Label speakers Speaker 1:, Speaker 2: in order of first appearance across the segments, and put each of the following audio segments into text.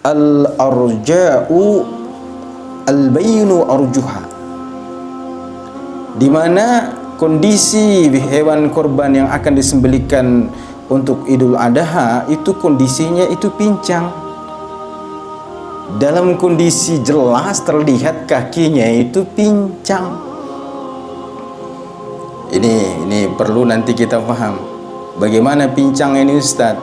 Speaker 1: al-arja'u al-bayinu arjuha, di mana kondisi hewan korban yang akan disembelihkan untuk Idul Adha itu kondisinya itu pincang. Dalam kondisi jelas terlihat kakinya itu pincang. Ini perlu nanti kita paham. Bagaimana pincang ini Ustaz?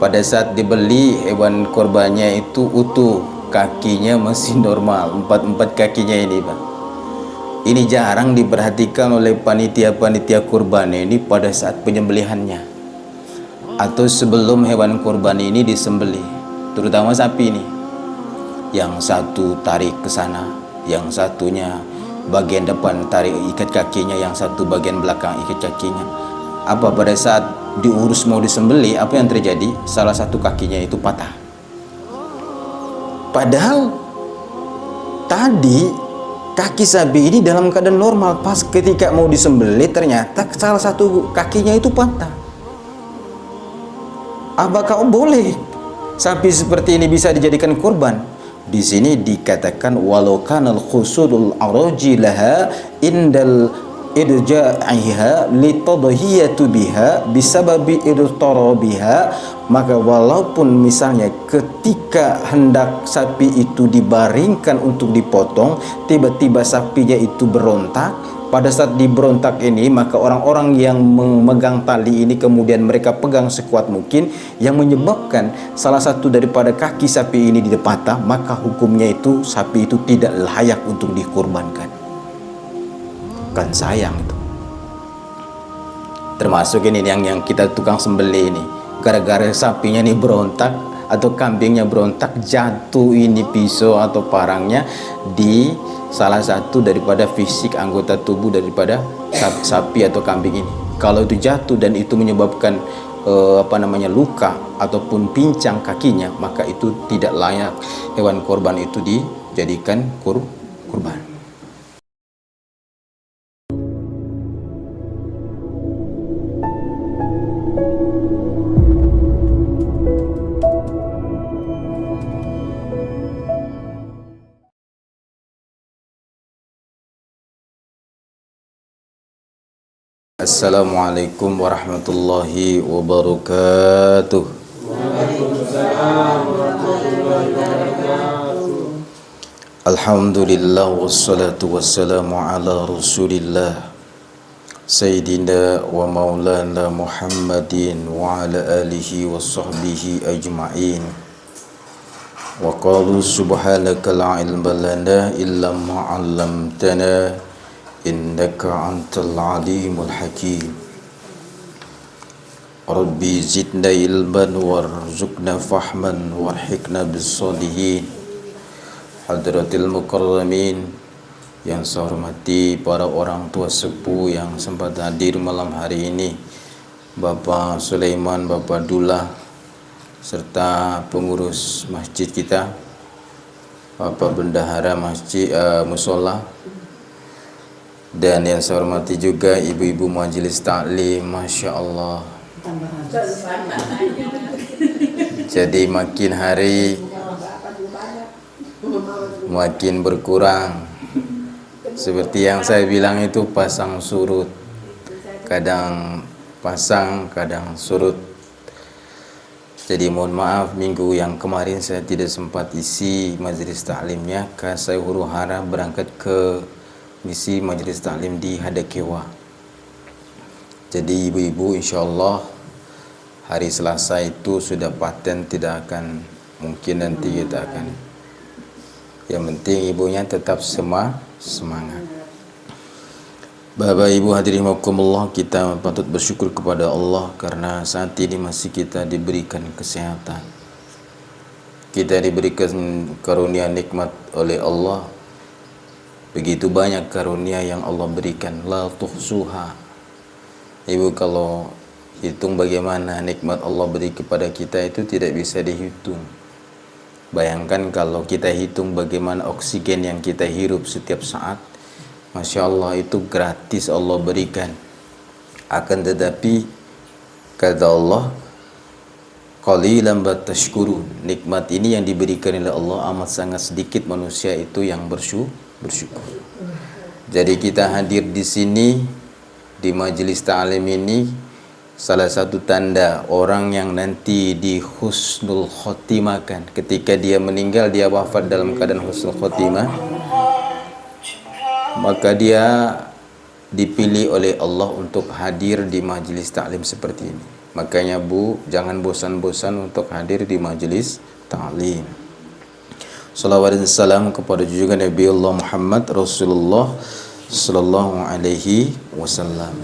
Speaker 1: Pada saat dibeli hewan korbannya itu utuh, kakinya masih normal, empat kakinya ini Pak. Ini jarang diperhatikan oleh panitia-panitia kurban ini pada saat penyembelihannya atau sebelum hewan kurban ini disembelih, terutama sapi ini. Yang satu tarik ke sana, yang satunya bagian depan tarik ikat kakinya, yang satu bagian belakang ikat kakinya. Apa pada saat diurus mau disembelih, apa yang terjadi? Salah satu kakinya itu patah. Padahal tadi kaki sapi ini dalam keadaan normal, pas ketika mau disembelih ternyata salah satu kakinya itu patah. Apakah boleh sapi seperti ini bisa dijadikan kurban? Di sini dikatakan walau kanal khusudul araji laha indal idja'iha litadhiyatu biha bisababi idtarabiha, maka walaupun misalnya ketika hendak sapi itu dibaringkan untuk dipotong, tiba-tiba sapinya itu berontak. Pada saat diberontak ini, maka orang-orang yang memegang tali ini kemudian mereka pegang sekuat mungkin, yang menyebabkan salah satu daripada kaki sapi ini dipatah, maka hukumnya itu sapi itu tidak layak untuk dikurbankan. Kan sayang itu. Termasuk ini yang kita tukang sembelih ini, gara-gara sapinya ini berontak atau kambingnya berontak, jatuh ini pisau atau parangnya di salah satu daripada fisik anggota tubuh daripada sapi atau kambing ini. Kalau itu jatuh dan itu menyebabkan luka ataupun pincang kakinya, maka itu tidak layak hewan korban itu dijadikan kurban. Assalamualaikum warahmatullahi wabarakatuh. Waalaikumsalam warahmatullahi wabarakatuh. Alhamdulillah wassalatu wassalamu ala Rasulillah Sayyidina wa maulana Muhammadin wa ala alihi wa sahbihi ajma'in. Wa qalu subhanaka la ilma lana illa ma 'allamtana innaka antal alimul hakim. Rabbi zidna ilman warzuqna fahman warhikna bis-shalihin. Hadratil mukarramin, yang saya hormati para orang tua sepuh yang sempat hadir malam hari ini, Bapak Sulaiman, Bapak Dullah, serta pengurus masjid kita, Bapak Bendahara masjid musola, dan yang saya hormati juga ibu-ibu majelis taklim. Masya Allah, jadi makin hari makin berkurang. Seperti yang saya bilang itu pasang surut, kadang pasang kadang surut. Jadi mohon maaf, minggu yang kemarin saya tidak sempat isi majelis taklimnya karena saya huru-hara berangkat ke misi majelis taklim di Hadakewa. Jadi ibu-ibu insyaallah hari Selasa itu sudah paten, tidak akan mungkin nanti kita akan. Yang penting ibunya tetap semangat. Bapak Ibu hadirin rahimakumullah, kita patut bersyukur kepada Allah karena saat ini masih kita diberikan kesehatan. Kita diberikan karunia nikmat oleh Allah. Begitu banyak karunia yang Allah berikan, la tuhsuha. Ibu kalau hitung bagaimana nikmat Allah beri kepada kita itu tidak bisa dihitung. Bayangkan kalau kita hitung bagaimana oksigen yang kita hirup setiap saat, Masya Allah itu gratis Allah berikan. Akan tetapi kata Allah, qalilan ma tashkurun. Nikmat ini yang diberikan oleh Allah amat sangat sedikit manusia itu yang bersyukur. Jadi kita hadir di sini di majelis ta'lim ini salah satu tanda orang yang nanti di husnul khotimah kan. Ketika dia meninggal, dia wafat dalam keadaan husnul khotimah, maka dia dipilih oleh Allah untuk hadir di majelis ta'lim seperti ini. Makanya Bu, jangan bosan-bosan untuk hadir di majelis ta'lim. Salawat dan salam kepada junjungan Nabi Allah Muhammad Rasulullah sallallahu alaihi wasallam,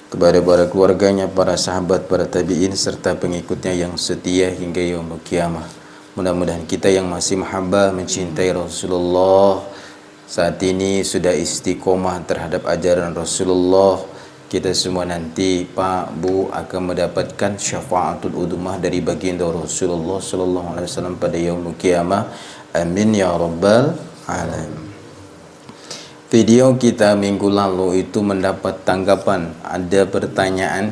Speaker 1: kepada para keluarganya, para sahabat, para tabi'in serta pengikutnya yang setia hingga yaumul qiyamah. Mudah-mudahan kita yang masih mahabbah mencintai Rasulullah saat ini sudah istiqomah terhadap ajaran Rasulullah. Kita semua nanti Pak Bu akan mendapatkan syafaatul udhmah dari baginda Rasulullah sallallahu alaihi wasallam pada yaumul qiyamah. Amin ya rabbal alamin. Video kita minggu lalu itu mendapat tanggapan, ada pertanyaan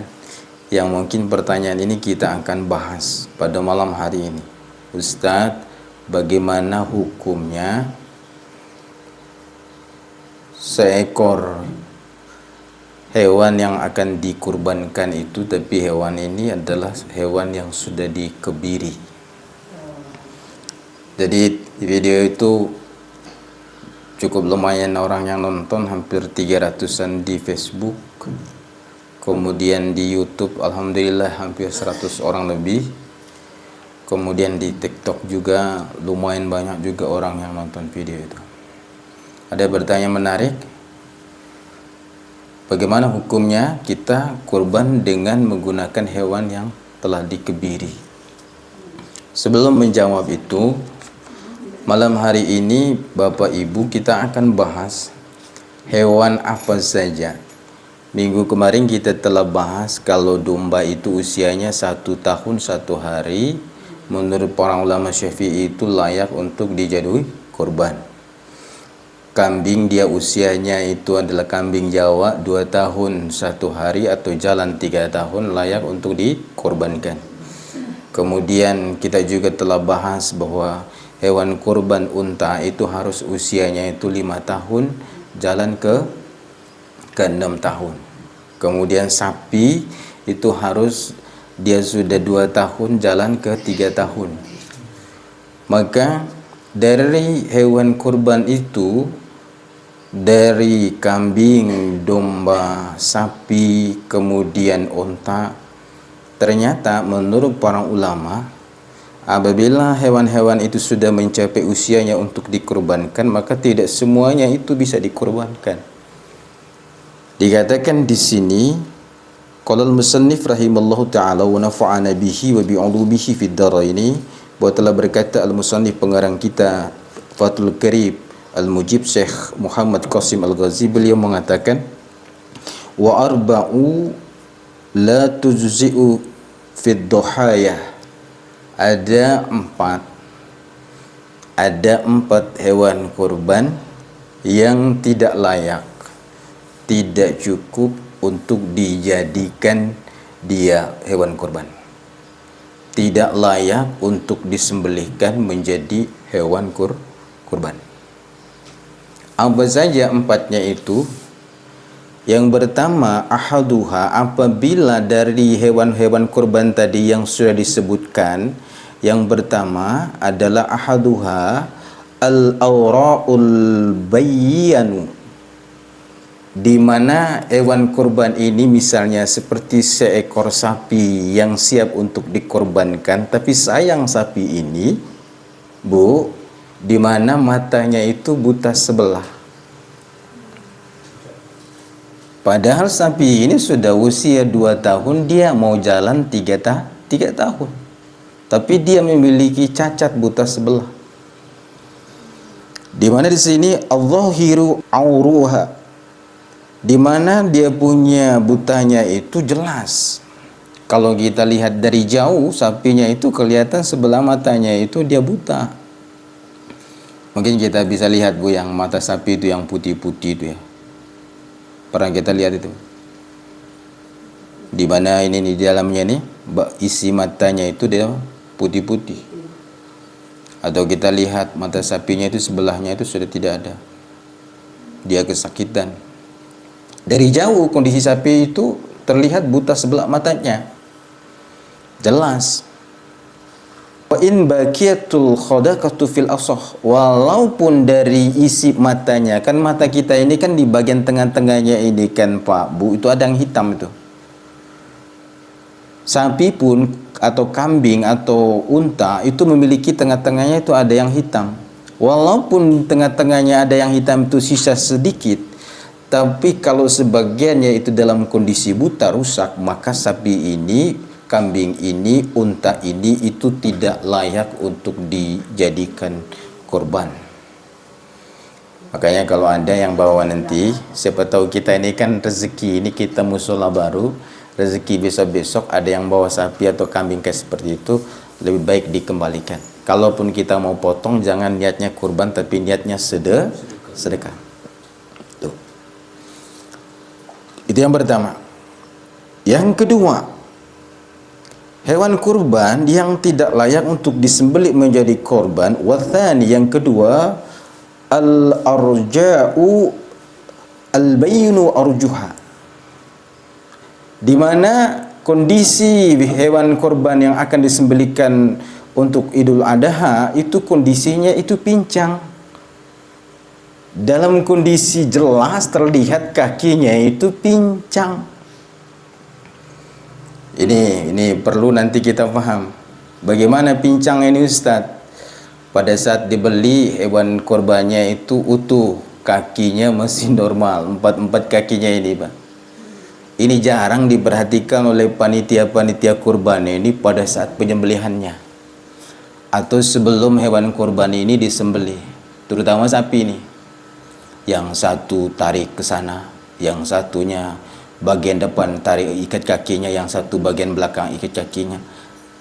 Speaker 1: yang mungkin pertanyaan ini kita akan bahas pada malam hari ini. Ustadz, bagaimana hukumnya seekor hewan yang akan dikurbankan itu, tapi hewan ini adalah hewan yang sudah dikebiri. Jadi video itu cukup lumayan orang yang nonton, hampir 300-an di Facebook, kemudian di YouTube alhamdulillah hampir 100 orang lebih, kemudian di TikTok juga lumayan banyak juga orang yang nonton video itu. Ada bertanya menarik, bagaimana hukumnya kita kurban dengan menggunakan hewan yang telah dikebiri? Sebelum menjawab itu, malam hari ini Bapak Ibu kita akan bahas hewan apa saja. Minggu kemarin kita telah bahas kalau domba itu usianya 1 tahun 1 hari, menurut para ulama Syafi'i itu layak untuk dijadikan kurban. Kambing dia usianya itu adalah kambing Jawa 2 tahun 1 hari atau jalan 3 tahun layak untuk dikorbankan. Kemudian kita juga telah bahas bahwa hewan kurban unta itu harus usianya itu 5 tahun jalan ke 6 tahun. Kemudian sapi itu harus dia sudah 2 tahun jalan ke 3 tahun. Maka dari hewan kurban itu, dari kambing, domba, sapi, kemudian unta, ternyata menurut para ulama, apabila hewan-hewan itu sudah mencapai usianya untuk dikurbankan, maka tidak semuanya itu bisa dikurbankan. Dikatakan di sini, qala al-musannif rahimallahu ta'ala wa nafa'ana bihi wa bi'ulumihi fid dharaini, bahwa telah berkata al-musannif pengarang kita Fathul Qarib Al-Mujib Syekh Muhammad Qasim Al-Ghazi, beliau mengatakan wa arba'u la tujzi'u fid dhahaya, ada 4 hewan kurban yang tidak layak, tidak cukup untuk dijadikan dia hewan kurban, tidak layak untuk disembelihkan menjadi hewan kurban. Apa saja 4-nya itu? Yang pertama, ahaduha, apabila dari hewan-hewan kurban tadi yang sudah disebutkan, yang pertama adalah ahaduha al-awra'ul bayyanu, di mana hewan kurban ini misalnya seperti seekor sapi yang siap untuk dikorbankan, tapi sayang sapi ini, Bu, di mana matanya itu buta sebelah. Padahal sapi ini sudah usia 2 tahun, dia mau jalan 3 tahun. Tapi dia memiliki cacat buta sebelah. Di mana di sini adh-dhahiru auruha, di mana dia punya butanya itu jelas. Kalau kita lihat dari jauh, sapinya itu kelihatan sebelah matanya itu dia buta. Mungkin kita bisa lihat, Bu, yang mata sapi itu yang putih-putih itu ya. Pernah kita lihat itu? Di mana ini di dalamnya nih? isi matanya itu dia putih-putih, atau kita lihat mata sapinya itu sebelahnya itu sudah tidak ada, dia kesakitan. Dari jauh kondisi sapi itu terlihat buta sebelah matanya, jelas. Wa in baqiyatul khadaqatu fil asah, walaupun dari isi matanya, kan mata kita ini kan di bagian tengah-tengahnya ini kan Pak Bu, itu ada yang hitam itu. Sapi pun atau kambing atau unta itu memiliki tengah-tengahnya itu ada yang hitam. Walaupun tengah-tengahnya ada yang hitam itu sisa sedikit, tapi kalau sebagiannya itu dalam kondisi buta rusak, maka sapi ini, kambing ini, unta ini itu tidak layak untuk dijadikan korban. Makanya kalau ada yang bawa nanti, siapa tahu kita ini kan rezeki, ini kita musola baru, rezeki besok-besok ada yang bawa sapi atau kambing kayak seperti itu, lebih baik dikembalikan. Kalaupun kita mau potong, jangan niatnya kurban, tapi niatnya sedekah. Tuh. Itu yang pertama. Yang kedua, hewan kurban yang tidak layak untuk disembelih menjadi korban. Wathani, yang kedua, al-arja'u al-bayinu arjuha, di mana kondisi hewan korban yang akan disembelihkan untuk Idul Adha itu kondisinya itu pincang. Dalam kondisi jelas terlihat kakinya itu pincang. Ini perlu nanti kita paham. Bagaimana pincang ini Ustaz? Pada saat dibeli hewan korbannya itu utuh, kakinya masih normal, empat kakinya ini Pak. Ini jarang diperhatikan oleh panitia-panitia kurban ini pada saat penyembelihannya atau sebelum hewan kurban ini disembelih, terutama sapi ini. Yang satu tarik ke sana, yang satunya bagian depan tarik ikat kakinya, yang satu bagian belakang ikat kakinya.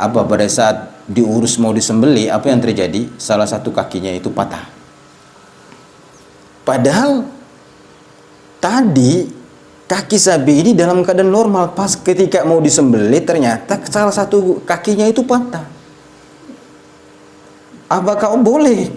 Speaker 1: Apa pada saat diurus mau disembelih, apa yang terjadi? Salah satu kakinya itu patah. Padahal tadi kaki sapi ini dalam keadaan normal, pas ketika mau disembelih ternyata salah satu kakinya itu patah. Apakah boleh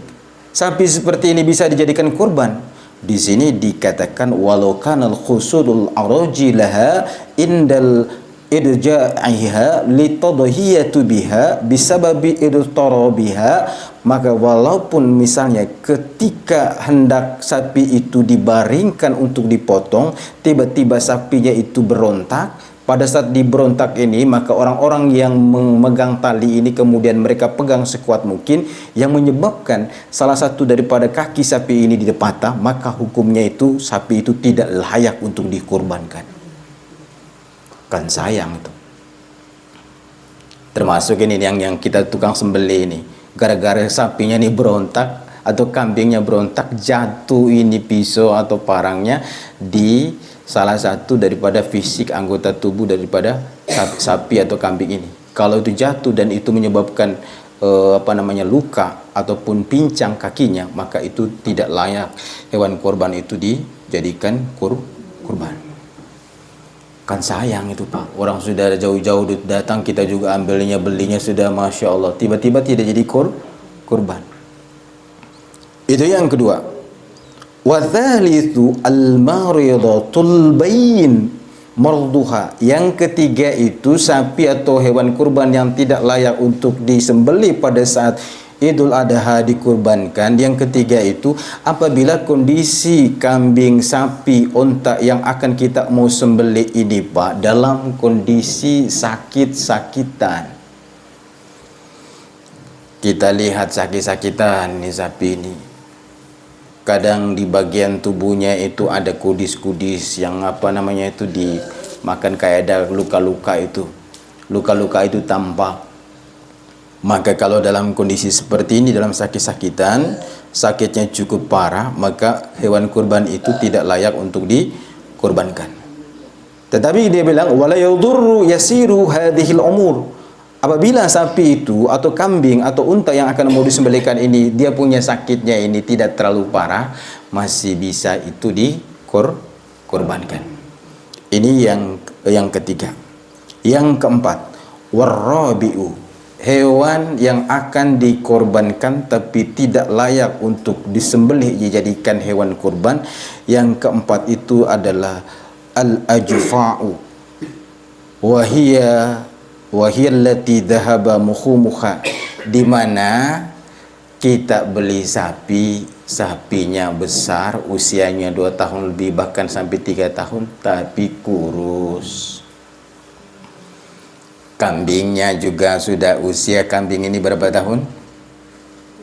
Speaker 1: sapi seperti ini bisa dijadikan kurban? Di sini dikatakan walau kanal khusudul araji laha indal irja'iha litadhiyatu biha bisababi idtarabiha, maka walaupun misalnya ketika hendak sapi itu dibaringkan untuk dipotong, tiba-tiba sapinya itu berontak. Pada saat diberontak ini, maka orang-orang yang memegang tali ini kemudian mereka pegang sekuat mungkin, yang menyebabkan salah satu daripada kaki sapi ini patah, maka hukumnya itu sapi itu tidak layak untuk dikurbankan. Kan sayang itu. Termasuk ini yang kita tukang sembelih ini, gara-gara sapinya ini berontak atau kambingnya berontak, jatuh ini pisau atau parangnya di salah satu daripada fisik anggota tubuh daripada sapi atau kambing ini. Kalau itu jatuh dan itu menyebabkan luka ataupun pincang kakinya, maka itu tidak layak hewan korban itu dijadikan kurban. Kan sayang itu Pak, orang sudah jauh-jauh datang, kita juga belinya sudah Masya Allah, tiba-tiba tidak jadi kurban. Itu yang kedua. Wa tsalitsu al-maridatul bayin marduha, yang ketiga itu sapi atau hewan kurban yang tidak layak untuk disembelih pada saat Idul Adha dikurbankan. Yang ketiga itu apabila kondisi kambing, sapi, unta yang akan kita mau sembelih ini Pak dalam kondisi sakit-sakitan. Kita lihat sakit-sakitan nih sapi ini. Kadang di bagian tubuhnya itu ada kudis-kudis yang itu dimakan, kayak ada luka-luka itu. Luka-luka itu tampak. Maka kalau dalam kondisi seperti ini, dalam sakit-sakitan, sakitnya cukup parah, maka hewan kurban itu tidak layak untuk dikurbankan. Tetapi dia bilang wala yadurru yasiru hadhil umur. Apabila sapi itu atau kambing atau unta yang akan mau disembelihkan ini, dia punya sakitnya ini tidak terlalu parah, masih bisa itu dikurbankan. Ini yang ketiga. Yang keempat, Warrabi'u, hewan yang akan dikorbankan tapi tidak layak untuk disembelih dijadikan hewan kurban. Yang keempat itu adalah al-ajfa'u, wahia allati dhahaba mukhumuha, di mana kita beli sapinya besar, usianya 2 tahun lebih bahkan sampai 3 tahun tapi kurus. Kambingnya juga sudah usia, kambing ini berapa tahun?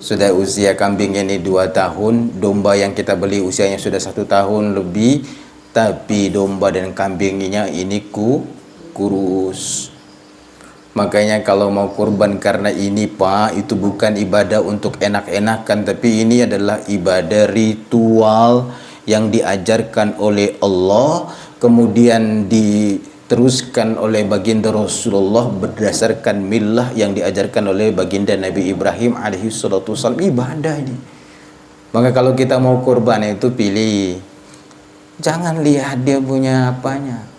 Speaker 1: Sudah usia kambing ini 2 tahun. Domba yang kita beli usianya sudah 1 tahun lebih, tapi domba dan kambingnya ini kurus. Makanya kalau mau kurban karena ini Pak, itu bukan ibadah untuk enak-enakan, tapi ini adalah ibadah ritual yang diajarkan oleh Allah, kemudian diteruskan oleh baginda Rasulullah berdasarkan millah yang diajarkan oleh baginda Nabi Ibrahim alaihi salatu wasallam. Ibadah ini. Maka kalau kita mau kurban itu pilih, jangan lihat dia punya apanya.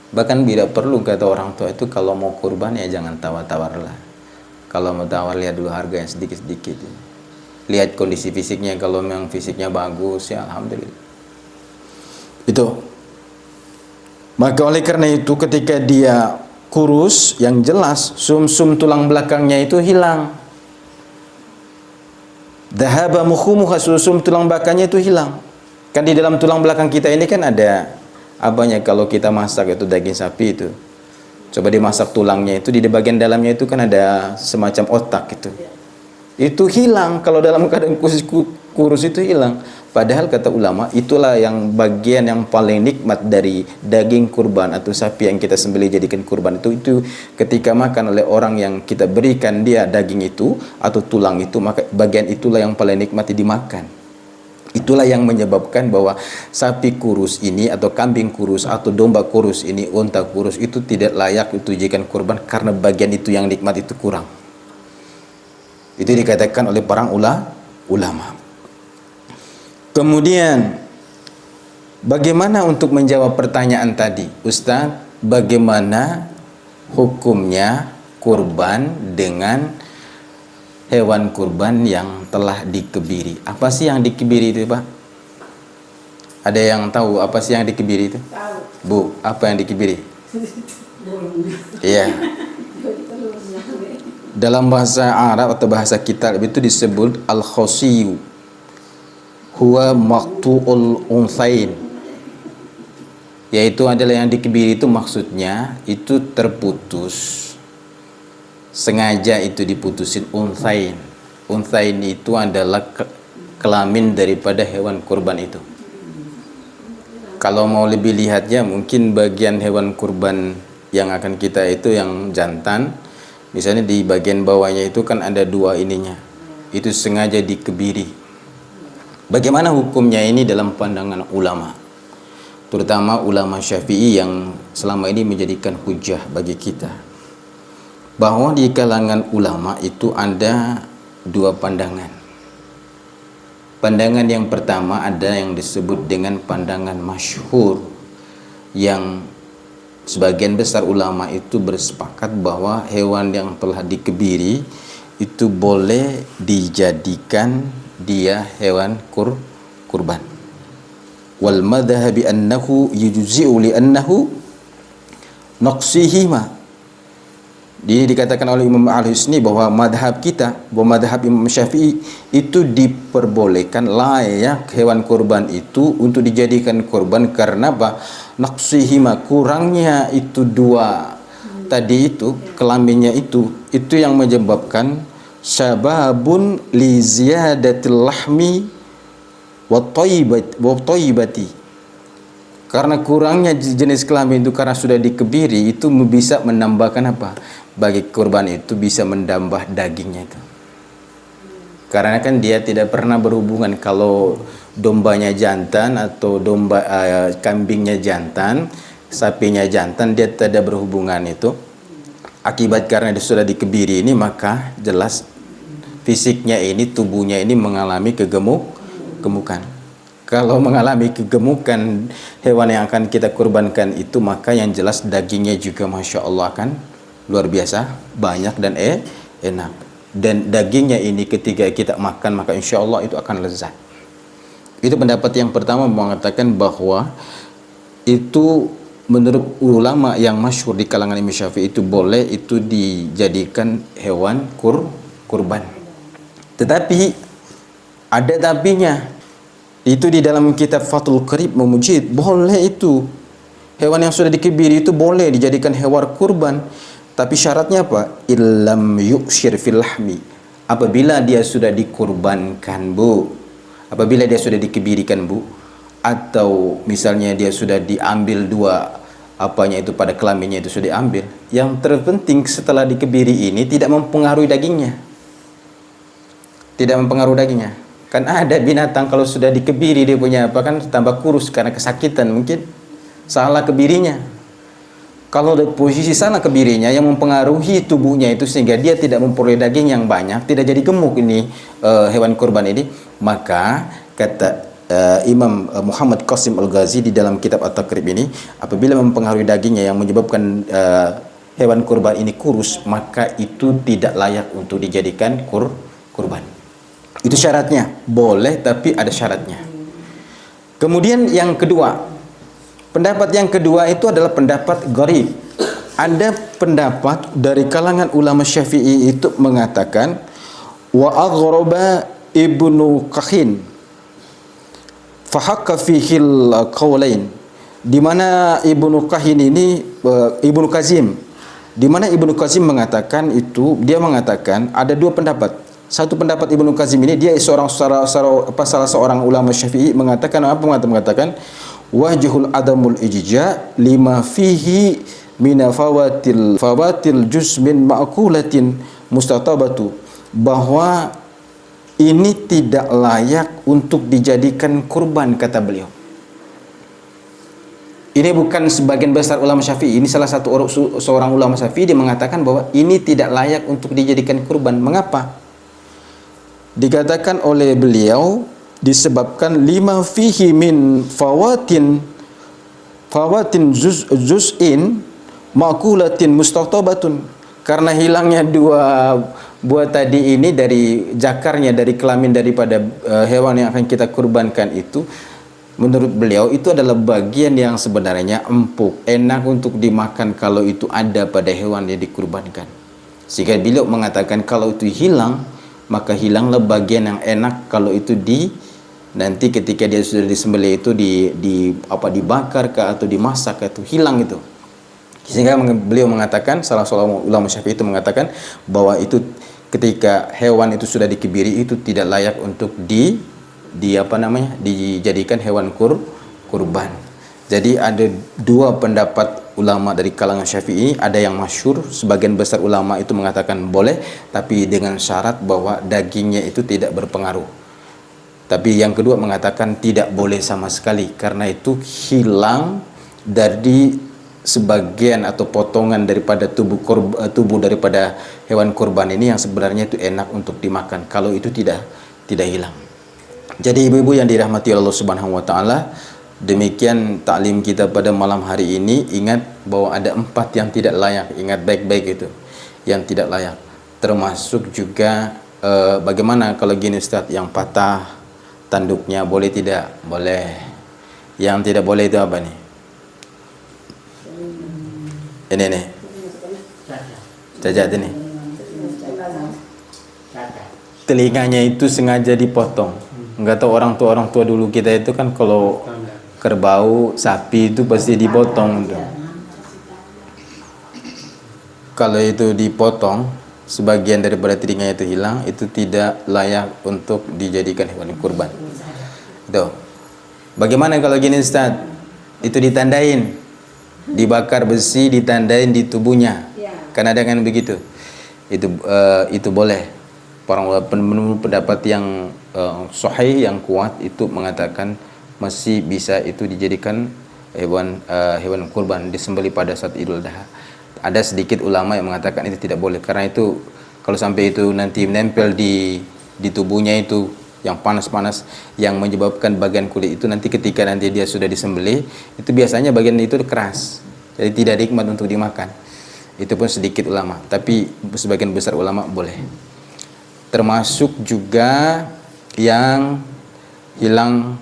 Speaker 1: Bahkan tidak perlu, kata orang tua itu, kalau mau kurban ya jangan tawar-tawar lah. Kalau mau tawar lihat dulu harga yang sedikit-sedikit. Lihat kondisi fisiknya, kalau memang fisiknya bagus ya alhamdulillah. Itu. Maka oleh karena itu ketika dia kurus, yang jelas sumsum tulang belakangnya itu hilang. Dhahaba mukhumuha, sumsum tulang belakangnya itu hilang. Kan di dalam tulang belakang kita ini kan ada apanya, kalau kita masak itu daging sapi itu, coba dimasak tulangnya itu, di bagian dalamnya itu kan ada semacam otak itu hilang kalau dalam keadaan kurus itu hilang. Padahal kata ulama itulah yang bagian yang paling nikmat dari daging kurban atau sapi yang kita sembelih jadikan kurban itu ketika makan oleh orang yang kita berikan dia daging itu atau tulang itu, maka bagian itulah yang paling nikmati dimakan. Itulah yang menyebabkan bahwa sapi kurus ini atau kambing kurus atau domba kurus ini, unta kurus itu tidak layak itu dijadikan kurban karena bagian itu yang nikmat itu kurang. Itu dikatakan oleh para ulama. Kemudian bagaimana untuk menjawab pertanyaan tadi, Ustaz, bagaimana hukumnya kurban dengan hewan kurban yang telah dikebiri? Apa sih yang dikebiri itu, Pak? Ada yang tahu apa sih yang dikebiri itu? Tahu. Bu, apa yang dikebiri? Iya. Dalam bahasa Arab atau bahasa kitab itu disebut al-khasiyu. Huwa maqtu'ul unthain. Yaitu adalah yang dikebiri itu maksudnya itu terputus. Sengaja itu diputusin unthain. Unthain itu adalah kelamin daripada hewan kurban itu. Kalau mau lebih lihatnya mungkin bagian hewan kurban yang akan kita itu yang jantan. Misalnya di bagian bawahnya itu kan ada 2 ininya. Itu sengaja dikebiri. Bagaimana hukumnya ini dalam pandangan ulama? Terutama ulama Syafi'i yang selama ini menjadikan hujah bagi kita. Bahwa di kalangan ulama itu ada 2 pandangan. Pandangan yang pertama ada yang disebut dengan pandangan masyhur, yang sebagian besar ulama itu bersepakat bahwa hewan yang telah dikebiri itu boleh dijadikan dia hewan kurban. Wal madhhabi annahu yujzi'u li annahu naqsihima. Ini dikatakan oleh Imam Al-Husni bahwa madhab kita, bahwa madhab Imam Syafi'i itu diperbolehkan layak hewan kurban itu untuk dijadikan kurban karena apa? Naqsihima, kurangnya itu 2 tadi itu, kelaminnya itu yang menyebabkan sababun li ziyadatil lahmi wa thayyibati. Karena kurangnya jenis kelamin itu karena sudah dikebiri itu bisa menambahkan apa? Bagi kurban itu bisa menambah dagingnya itu. Karena kan dia tidak pernah berhubungan. Kalau dombanya jantan atau kambingnya jantan, sapinya jantan, dia tidak berhubungan itu. Akibat karena dia sudah dikebiri ini, maka jelas fisiknya ini, tubuhnya ini mengalami kegemukan. Kalau mengalami kegemukan hewan yang akan kita kurbankan itu, maka yang jelas dagingnya juga Masya Allah luar biasa banyak dan enak. Dan dagingnya ini ketika kita makan maka insya Allah itu akan lezat. Itu pendapat yang pertama, mengatakan bahwa itu menurut ulama yang masyhur di kalangan Imam Syafi'i itu boleh itu dijadikan hewan kurban. Tetapi ada tapinya. Itu di dalam kitab Fathul Qarib memuji boleh itu hewan yang sudah dikebiri itu boleh dijadikan hewan kurban. Tapi syaratnya apa? Illam yu'shir fil lahmi. Apabila dia sudah dikurbankan, Bu. Apabila dia sudah dikebirikan, Bu. Atau misalnya dia sudah diambil dua apanya itu pada kelaminnya itu sudah diambil. Yang terpenting setelah dikebiri ini tidak mempengaruhi dagingnya. Tidak mempengaruhi dagingnya. Kan ada binatang kalau sudah dikebiri dia punya apa kan tambah kurus karena kesakitan, mungkin salah kebirinya. Kalau di posisi sana kebirinya yang mempengaruhi tubuhnya itu sehingga dia tidak memperoleh daging yang banyak, tidak jadi gemuk ini hewan kurban ini, maka kata Imam Muhammad Qasim Al-Ghazi di dalam kitab At-Taqrib ini, apabila mempengaruhi dagingnya yang menyebabkan hewan kurban ini kurus, maka itu tidak layak untuk dijadikan kurban. Itu syaratnya. Boleh tapi ada syaratnya. Kemudian yang kedua, pendapat yang kedua itu adalah pendapat gharib. Ada pendapat dari kalangan ulama Syafi'i itu mengatakan wa aghraba Ibnu Qahin fahaqqa fihil qaulain, di mana Ibnu Qahin ini Ibnu Kazim, di mana Ibnu Kazim mengatakan itu, dia mengatakan ada dua pendapat. Satu pendapat Ibnu Kazim ini dia salah seorang ulama Syafi'i mengatakan mengatakan wajhul adamul ijja lima fihi mina fawatil juz min ma'kulatin mustatabatu, bahwa ini tidak layak untuk dijadikan kurban, kata beliau. Ini bukan sebagian besar ulama Syafi'i, ini salah satu seorang ulama Syafi'i, dia mengatakan bahwa ini tidak layak untuk dijadikan kurban. Mengapa? Dikatakan oleh beliau disebabkan lima fihi min fawatin juz'in ma'kulatin mustatabatun, karena hilangnya dua buah tadi ini dari jakarnya, dari kelamin daripada hewan yang akan kita kurbankan itu, menurut beliau itu adalah bagian yang sebenarnya empuk, enak untuk dimakan kalau itu ada pada hewan yang dikurbankan. Sehingga beliau mengatakan kalau itu hilang, maka hilanglah bagian yang enak kalau itu nanti ketika dia sudah disembelih itu dibakar atau dimasak itu hilang itu. Sehingga beliau mengatakan, salah seorang ulama Syafi'i itu mengatakan bahwa itu ketika hewan itu sudah dikebiri itu tidak layak untuk dijadikan hewan kurban. Jadi ada dua pendapat ulama dari kalangan Syafi'i, ada yang masyhur, sebagian besar ulama itu mengatakan boleh, tapi dengan syarat bahwa dagingnya itu tidak berpengaruh. Tapi yang kedua mengatakan tidak boleh sama sekali, karena itu hilang dari sebagian atau potongan daripada tubuh daripada hewan kurban ini yang sebenarnya itu enak untuk dimakan kalau itu tidak hilang. Jadi ibu-ibu yang dirahmati Allah Subhanahu wa taala, demikian taklim kita pada malam hari ini. Ingat bahwa ada 4 yang tidak layak. Ingat baik-baik itu yang tidak layak. Termasuk juga bagaimana kalau gini Ustaz, yang patah tanduknya boleh tidak? Boleh. Yang tidak boleh itu apa nih? Ini nih, cacat ini. Telinganya itu sengaja dipotong. Enggak tahu orang tua dulu kita itu kan kalau kerbau, sapi itu pasti dipotong. Kalau itu dipotong, sebagian daripada telinganya itu hilang, itu tidak layak untuk dijadikan hewan kurban. Itu. Bagaimana kalau gini Ustaz? Itu ditandain, dibakar besi, ditandain di tubuhnya. Karena dengan begitu, itu boleh. Menurut pendapat yang sahih, yang kuat, itu mengatakan masih bisa itu dijadikan hewan kurban, disembelih pada saat Idul Adha. Ada sedikit ulama yang mengatakan itu tidak boleh, karena itu kalau sampai itu nanti menempel di tubuhnya itu yang panas-panas, yang menyebabkan bagian kulit itu nanti ketika nanti dia sudah disembelih itu biasanya bagian itu keras, jadi tidak nikmat untuk dimakan. Itu pun sedikit ulama, tapi sebagian besar ulama boleh. Termasuk juga yang hilang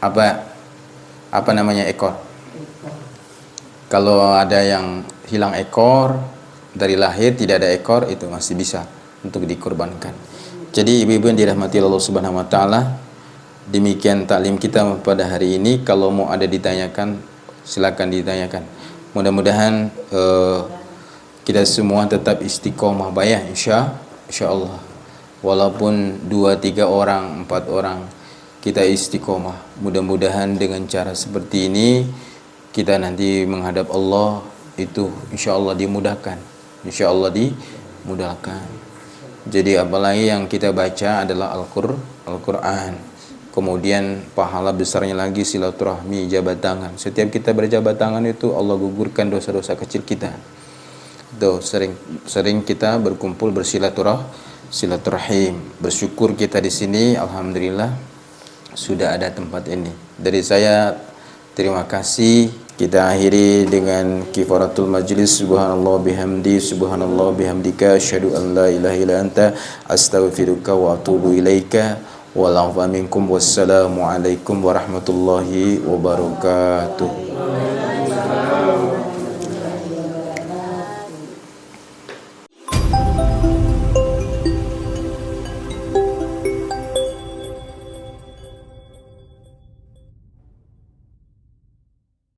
Speaker 1: apa namanya ekor. Kalau ada yang hilang ekor dari lahir, tidak ada ekor, itu masih bisa untuk dikorbankan. Jadi ibu-ibu yang dirahmati Allah Subhanahu wa taala, demikian taklim kita pada hari ini. Kalau mau ada ditanyakan, silakan ditanyakan. Mudah-mudahan kita semua tetap istiqomah bayah insya Allah. Walaupun 2-3 orang, 4 orang kita istiqomah. Mudah-mudahan dengan cara seperti ini kita nanti menghadap Allah itu insya Allah dimudahkan. Insya Allah dimudahkan. Jadi apalagi yang kita baca adalah Al-Quran. Kemudian pahala besarnya lagi silaturahmi, jabat tangan. Setiap kita berjabat tangan itu Allah gugurkan dosa-dosa kecil kita. Tuh sering kita berkumpul silaturahim. Bersyukur kita di sini, alhamdulillah sudah ada tempat ini. Dari saya terima kasih. Kita akhiri dengan kifaratul majlis. Subhanallah bihamdi, subhanallah bihamdika, asyhadu an la ilaha illa anta, astaghfiruka wa atubu ilaika. Wassalamualaikum warahmatullahi wabarakatuh.